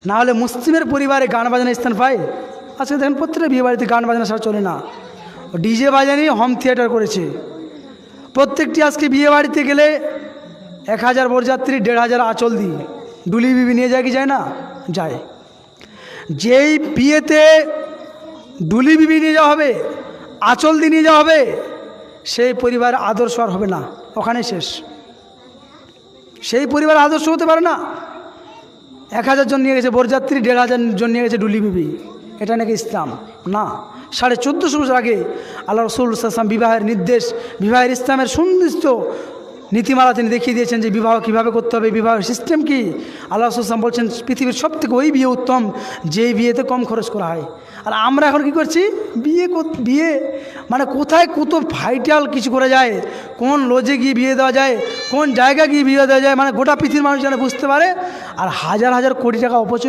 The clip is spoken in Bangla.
না হলে মুসলিমের পরিবারে গান বাজনা স্থান পায়? আজকে দেখেন প্রত্যেকটা বিয়ে বাড়িতে গান বাজনা ছাড়া চলে না, ডিজে বাজানি হোম থিয়েটার করেছে। প্রত্যেকটি আজকে বিয়ে বাড়িতে গেলে 1000 বরযাত্রী 1500 আঁচল দিয়ে ডুলি বিবি নিয়ে যায় কি যায় না? যায়। যেই বিয়েতে ডুলি বিবি নিয়ে যাওয়া হবে, আঁচল দিয়ে নিয়ে যাওয়া হবে, সেই পরিবার আদর্শ আর হবে না, ওখানে শেষ। সেই পরিবার আদর্শ হতে পারে না। 1000 জন নিয়ে গেছে বরযাত্রী, 1500 জন নিয়ে গেছে ডুলি বিবি, এটা নাকি ইসলাম? না। 1450 বছর আগে আল্লাহ রসুল সাল্লাল্লাহু আলাইহি বিবাহের নির্দেশ, বিবাহের ইসলামের সুনির্দিষ্ট নীতিমালা তিনি দেখিয়ে দিয়েছেন যে বিবাহ কীভাবে করতে হবে, বিবাহের সিস্টেম কি। আল্লাহ রসুল সাল্লাল্লাহু আলাইহি বলছেন পৃথিবীর সব থেকে ওই বিয়ে উত্তম যেই বিয়েতে কম খরচ করা হয়। আর আমরা এখন কি করছি? বিয়ে মানে কোথায় কত ভাইটাল কিছু করা যায়, কোন লজে গিয়ে বিয়ে দেওয়া যায়, কোন জায়গায় গিয়ে বিয়ে দেওয়া যায়, মানে গোটা পৃথিবীর মানুষ যেন বুঝতে পারে। আর হাজার হাজার কোটি টাকা অপচয়